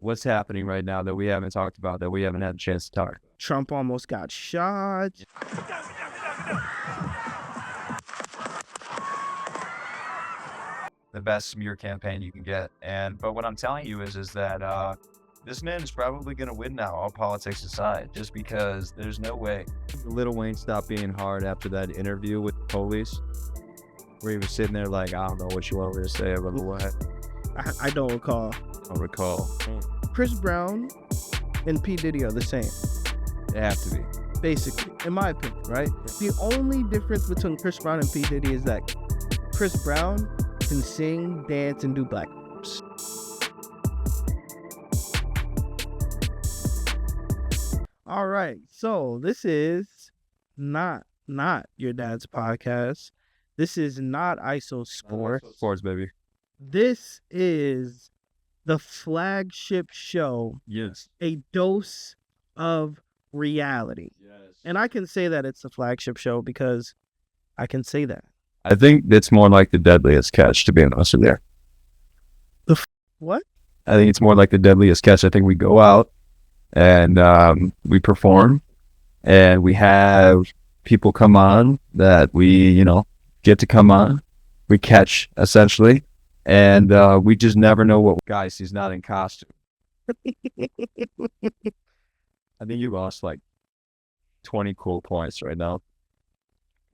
What's happening right now that we haven't talked about, that we haven't had a chance to talk? Trump almost got shot. The best smear campaign you can get. But what I'm telling you is that this man is probably going to win now, all politics aside, just because there's no way. Lil Wayne stopped being hard after that interview with the police, where he was sitting there like, I don't know what you want me to say about what. I don't recall. I don't recall. Chris Brown and P Diddy are the same, It have to be. basically, in my opinion, right? The only difference between Chris Brown and P Diddy is that Chris Brown can sing, dance, and do black moves. All right, so this is not your dad's podcast. This is not ISO Sports. Sports, baby. This is the flagship show, Yes. A Dose of Reality. Yes. And I can say that it's the flagship show because I can say that. I think it's more like the deadliest catch, to be honest with you. What? I think it's more like the deadliest catch. I think we go out and we perform and we have people come on that we, get to come on. We catch, essentially. And we just never know what. Guys, he's not in costume. I think you lost like 20 cool points right now.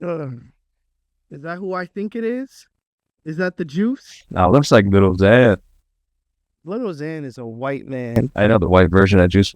Is that who I think it is? Is that the Juice? Now, looks like Little Zan. Lil Xan is a white man. I know the white version of Juice.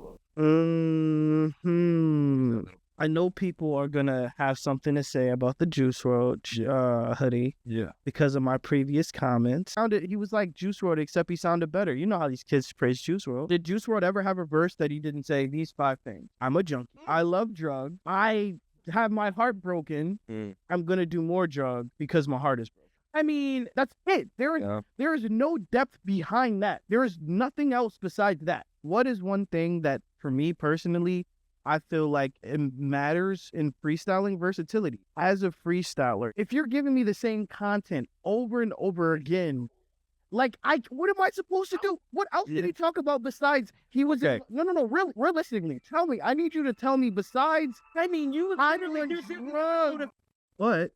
I know people are gonna have something to say about the Juice Wrld hoodie. Yeah. Because of my previous comments. He was like Juice Wrld, except he sounded better. You know how these kids praise Juice Wrld. Did Juice Wrld ever have a verse that he didn't say these 5 things? I'm a junkie. I love drugs. I have my heart broken. I'm gonna do more drugs because my heart is broken. I mean, that's it. There is no depth behind that. There is nothing else besides that. What is one thing that, for me personally, I feel like it matters in freestyling? Versatility. As a freestyler, if you're giving me the same content over and over again, what am I supposed to do? What else did he talk about besides he was... Okay. No, realistically, tell me. I need you to tell me besides... What?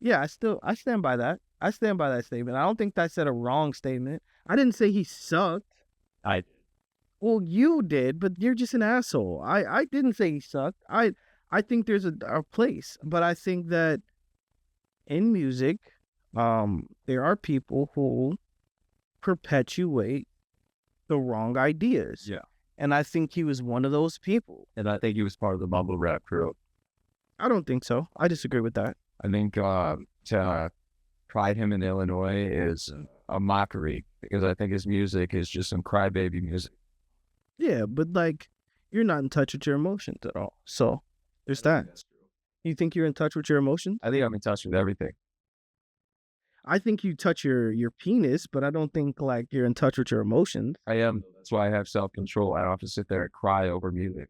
Yeah, I stand by that. I stand by that statement. I don't think that said a wrong statement. I didn't say he sucked. Well, you did, but you're just an asshole. I didn't say he sucked. I think there's a place, but I think that in music, there are people who perpetuate the wrong ideas. Yeah. And I think he was one of those people. And I think he was part of the mumble rap crew. I don't think so. I disagree with that. I think to pride him in Illinois is a mockery, because I think his music is just some crybaby music. Yeah, but you're not in touch with your emotions at all. So there's that. You think you're in touch with your emotions? I think I'm in touch with everything. I think you touch your penis, but I don't think you're in touch with your emotions. I am. That's why I have self-control. I don't have to sit there and cry over music.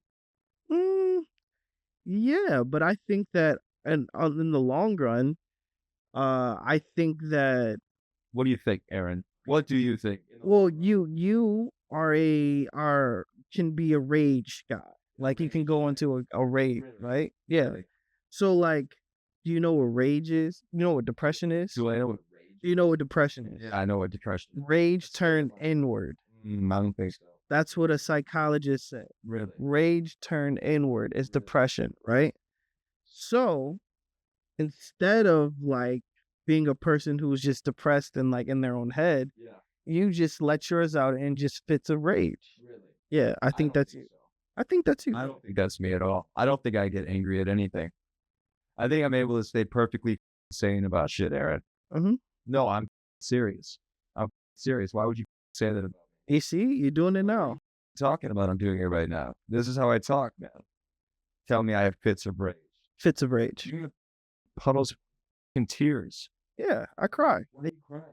Yeah, but I think that, and in the long run, I think that... What do you think, Aaron? What do you think? Well, you can be a rage guy. You can go into a rage, right? Yeah. So do you know what rage is? You know what depression is? Do I know what rage is? Do you know what depression is? Yeah, I know what depression is. Rage turned inward. I don't think so. That's what a psychologist said. Really? Rage turned inward is depression, right? So instead of being a person who's just depressed and in their own head, you just let yours out and just fits of rage. Really? Yeah, I think that's you. I think that's you. I don't think that's me at all. I don't think I get angry at anything. I think I'm able to stay perfectly sane about shit, Aaron. No, I'm serious. I'm serious. Why would you say that about me? You see, you're doing it now. Talking about I'm doing it right now. This is how I talk, man. Tell me I have fits of rage. Fits of rage. Puddles in tears. Yeah, I cry. Why are you crying?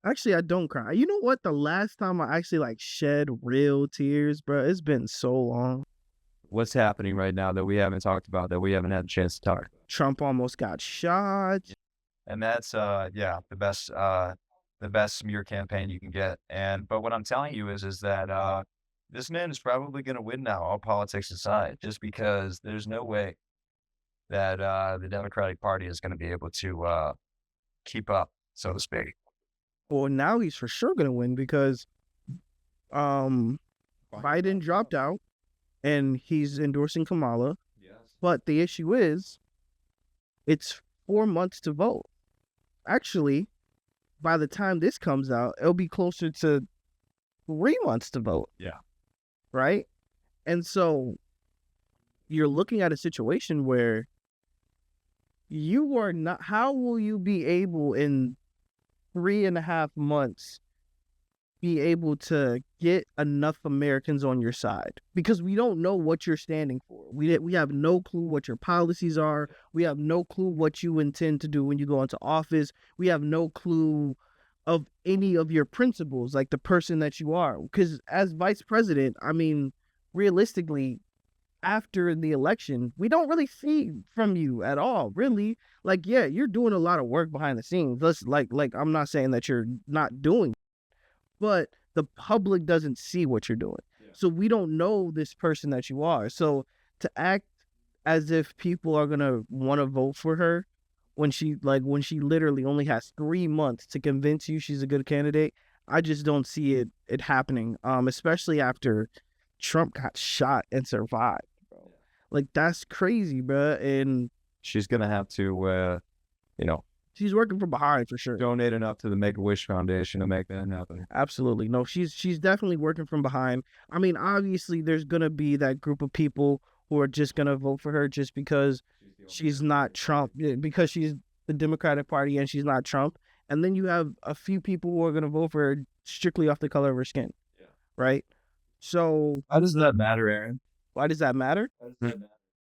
Actually, I don't cry. You know what? The last time I actually shed real tears, bro, it's been so long. What's happening right now that we haven't talked about, that we haven't had a chance to talk? Trump almost got shot. And that's the best smear campaign you can get. But what I'm telling you is that This man is probably going to win now, all politics aside, just because there's no way that the Democratic Party is going to be able to keep up, so to speak. Well, now he's for sure gonna win because um Biden dropped out and he's endorsing Kamala. Yes. But the issue is, it's 4 months to vote. Actually, by the time this comes out, it'll be closer to 3 months to vote. Yeah. Right? And so you're looking at a situation where you are not, how will you be able in 3.5 months be able to get enough Americans on your side? Because we don't know what you're standing for. We have no clue what your policies are. We have no clue what you intend to do when you go into office. We have no clue of any of your principles, like the person that you are. Because as vice president, I mean, realistically, after the election, we don't really see from you at all, really. Like, yeah, you're doing a lot of work behind the scenes. Let's like I'm not saying that you're not doing, but the public doesn't see what you're doing. Yeah. So we don't know this person that you are. So to act as if people are gonna want to vote for her when she literally only has 3 months to convince you she's a good candidate, I just don't see it happening. Especially after Trump got shot and survived, bro. Yeah. Like, that's crazy, bro. And she's gonna have to, she's working from behind for sure. Donate enough to the Make-A-Wish Foundation to make that happen. Absolutely. No, she's definitely working from behind. I mean, obviously there's going to be that group of people who are just going to vote for her just because she's not Trump, because she's the Democratic Party and she's not Trump. And then you have a few people who are going to vote for her strictly off the color of her skin. Yeah. Right? So how does that matter, Aaron? Why does that matter?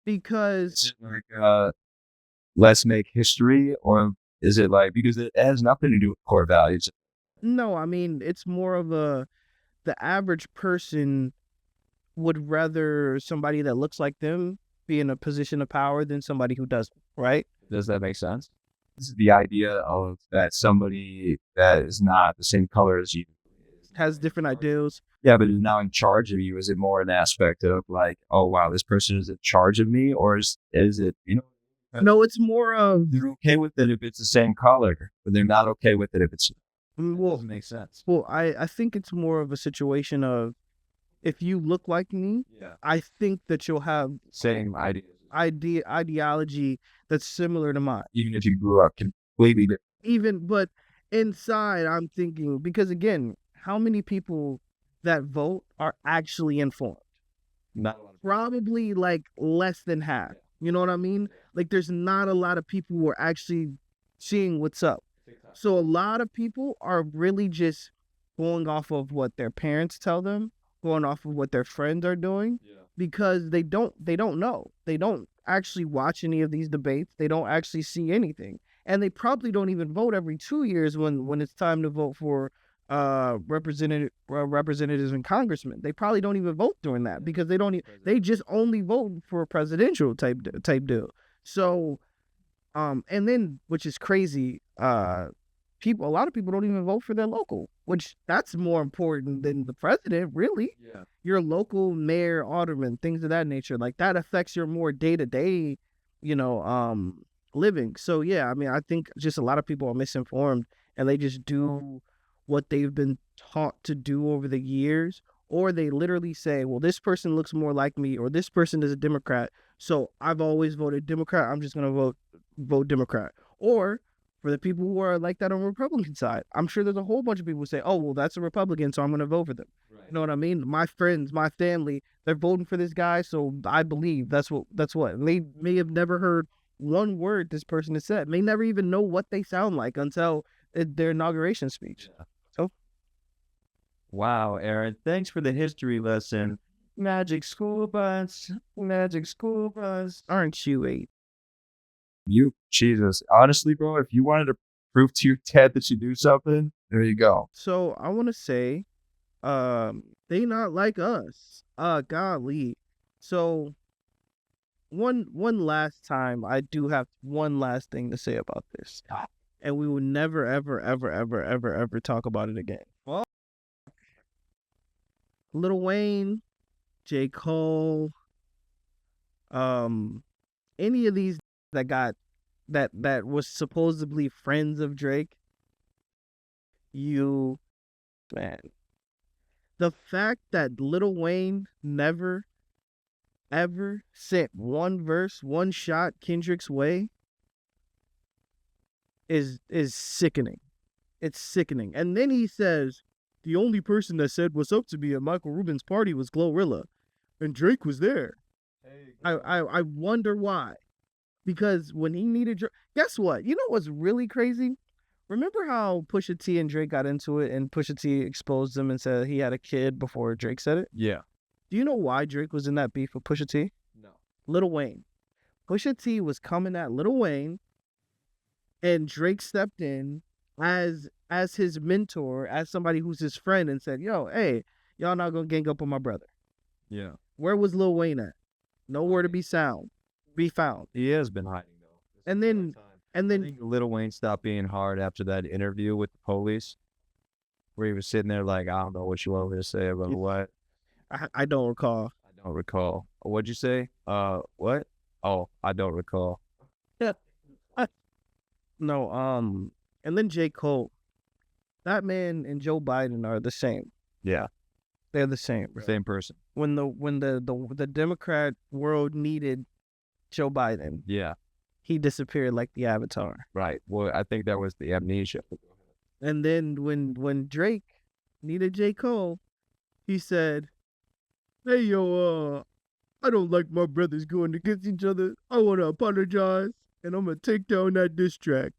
Because let's make history, or is it like, because it has nothing to do with core values? No, I mean, it's more of the average person would rather somebody that looks like them be in a position of power than somebody who doesn't, right? Does that make sense? This is the idea of that somebody that is not the same color as you has different ideals. Yeah, but is now in charge of you. Is it more an aspect of like, oh wow, this person is in charge of me, or is it, No, it's more of, they're okay with it if it's the same color, but they're not okay with it if it's. Well, doesn't make sense. Well, I think it's more of a situation of, if you look like me, yeah, I think that you'll have same ideology that's similar to mine. Even if you grew up completely different. But inside, I'm thinking, because again, how many people that vote are actually informed? Not a lot. Probably like less than half. You know what I mean? Like, there's not a lot of people who are actually seeing what's up. So a lot of people are really just going off of what their parents tell them, going off of what their friends are doing, because they don't know. They don't actually watch any of these debates. They don't actually see anything. And they probably don't even vote every 2 years when it's time to vote for representatives and congressmen. They probably don't even vote during that, because they just only vote for a presidential type deal. So and then, which is crazy, a lot of people don't even vote for their local, which that's more important than the president, really. Yeah. Your local mayor, alderman, things of that nature, like that affects your more day-to-day, living. So yeah, I mean, I think just a lot of people are misinformed, and they just do what they've been taught to do over the years, or they literally say, well, this person looks more like me, or this person is a Democrat, so I've always voted Democrat, I'm just gonna vote Democrat. Or for the people who are like that on the Republican side, I'm sure there's a whole bunch of people who say, oh, well, that's a Republican, so I'm gonna vote for them. Right. You know what I mean? My friends, my family, they're voting for this guy, so I believe that's what. And they may have never heard one word this person has said, may never even know what they sound like until their inauguration speech. Yeah. So, wow, Aaron, thanks for the history lesson. Magic school bus. Aren't you eight? Jesus, honestly, bro, if you wanted to prove to your dad that you do something, there you go. So I want to say, they not like us. Golly. So one last time, I do have one last thing to say about this, and we will never, ever, ever, ever, ever, ever talk about it again. Well, Lil Wayne, J. Cole, any of these that got that was supposedly friends of Drake, you man. The fact that Lil Wayne never ever sent one verse, one shot Kendrick's way is sickening. It's sickening. And then he says, the only person that said what's up to me at Michael Rubin's party was Glorilla, and Drake was there. I wonder why. Because when he needed Drake, guess what? You know what's really crazy? Remember how Pusha T and Drake got into it, and Pusha T exposed him and said he had a kid before Drake said it? Yeah. Do you know why Drake was in that beef with Pusha T? No. Lil Wayne. Pusha T was coming at Lil Wayne, and Drake stepped in as his mentor, as somebody who's his friend, and said, "Yo, hey, y'all not gonna gang up on my brother." Yeah. Where was Lil Wayne at? Nowhere to be found. He has been hiding though. And then I think Lil Wayne stopped being hard after that interview with the police, where he was sitting there like, I don't know what you want me to say about what. I don't recall. I don't recall. What'd you say? What? Oh, I don't recall. Yeah. No. And then J. Cole. That man and Joe Biden are the same. Yeah. They're the same. Bro. Same person. When the Democrat world needed Joe Biden, yeah, he disappeared like the Avatar. Right. Well, I think that was the amnesia. And then when Drake needed J. Cole, he said, "Hey yo, I don't like my brothers going against each other. I want to apologize, and I'm gonna take down that diss track."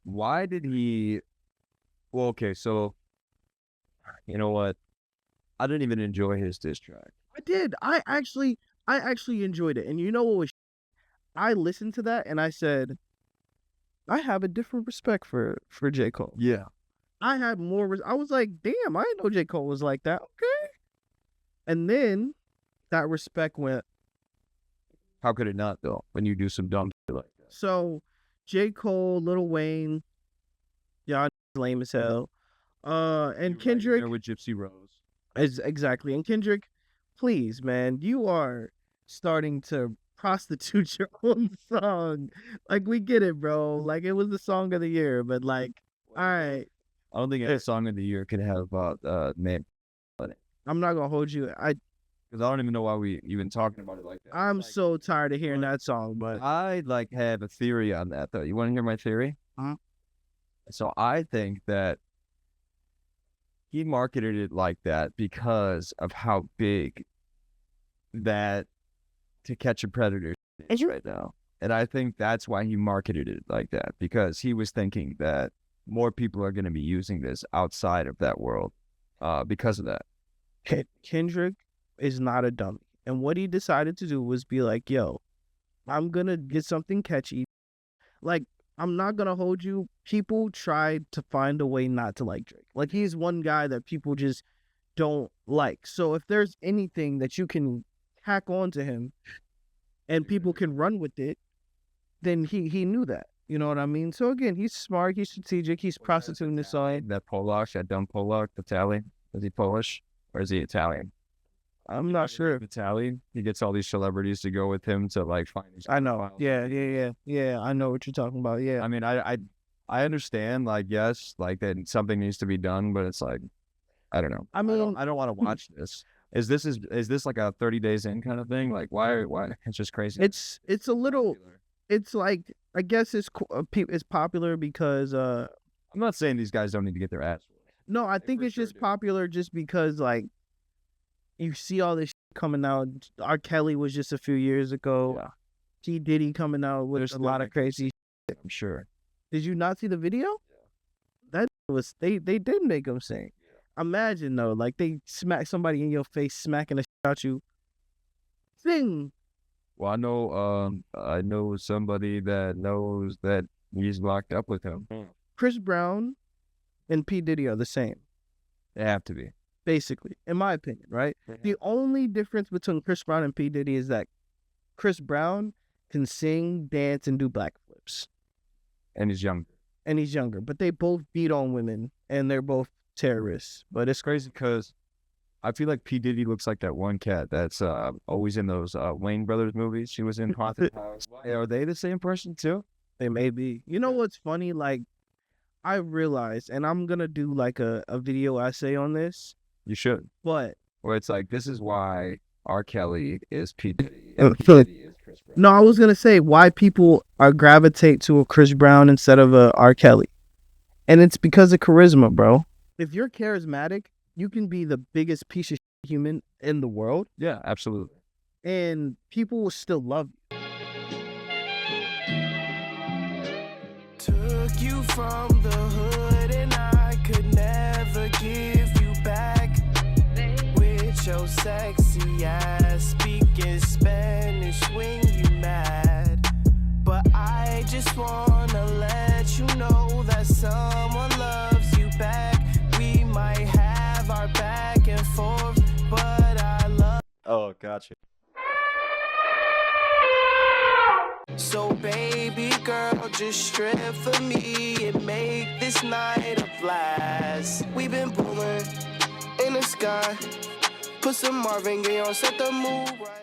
Why did he? Well, okay, so you know what? I didn't even enjoy his diss track. I did. I actually enjoyed it. And you know what was? I listened to that and I said, I have a different respect for J. Cole. Yeah. I had more. I was like, damn, I didn't know J. Cole was like that. Okay. And then that respect went. How could it not though? When you do some dumb shit like that. So, J. Cole, Lil Wayne, y'all lame as hell. And Kendrick right with Gypsy Rose. Exactly. And Kendrick, please, man, you are starting to prostitute your own song. Like, we get it, bro. Like, it was the song of the year, but like, all right. I don't think a song of the year could have man. I'm not gonna hold you. Because I don't even know why we even talking about it like that. I'm so tired of hearing that song, but I have a theory on that though. You want to hear my theory? Uh-huh. So I think that he marketed it like that because of how big that To Catch a Predator is right now. And I think that's why he marketed it like that, because he was thinking that more people are going to be using this outside of that world because of that. Kendrick is not a dummy. And what he decided to do was be like, yo, I'm going to get something catchy. Like, I'm not going to hold you. People tried to find a way not to like Drake. Like, he's one guy that people just don't like. So if there's anything that you can hack onto him and people can run with it, then he knew that. You know what I mean? So again, he's smart, he's strategic, he's prostituting the side. That Polak, that dumb Polak, Italian. Is he Polish or is he Italian? I'm not sure. Italian. He gets all these celebrities to go with him to like find these. I know. Yeah. I know what you're talking about. Yeah. I mean, I understand. Like, yes, like that something needs to be done, but it's like, I don't know. I mean, I don't want to watch this. Is this like a 30 days in kind of thing? Like, why? It's just crazy. It's a little. It's like, I guess it's popular because I'm not saying these guys don't need to get their ass. No, I think it's just popular just because like you see all this coming out. R. Kelly was just a few years ago. Yeah. P Diddy coming out with a lot of crazy shit. I'm sure. Did you not see the video? Yeah. That was they did make him sing. Yeah. Imagine though, like they smack somebody in your face, smacking the shit out you. Sing. Well, I know somebody that knows that he's locked up with him. Chris Brown and P Diddy are the same. They have to be. Basically, in my opinion, right? Yeah. The only difference between Chris Brown and P Diddy is that Chris Brown can sing, dance, and do backflips. And he's younger. But they both beat on women, and they're both terrorists. But it's crazy because I feel like P Diddy looks like that one cat that's always in those Wayne Brothers movies. She was in Haunted House. Are they the same person too? They may be. You know what's funny? Like, I realized, and I'm gonna do like a video essay on this, You should. but Where it's like, this is why R. Kelly is P Diddy and P Diddy is Chris Brown. no, I was gonna say why people are gravitate to a Chris Brown instead of a R. Kelly, and it's because of charisma, bro. If you're charismatic, you can be the biggest piece of human in the world, Yeah, absolutely. and people will still love you. Took you from the hood and I could never give you back. With your sexy ass speaking Spanish when you mad. But I just wanna let you know that someone loves you back. We might have our back and forth, but I love. Oh, gotcha. So baby girl, just strip for me and make this night a blast. We've been booming in the sky. Put some Marvin Gaye on, set the mood right.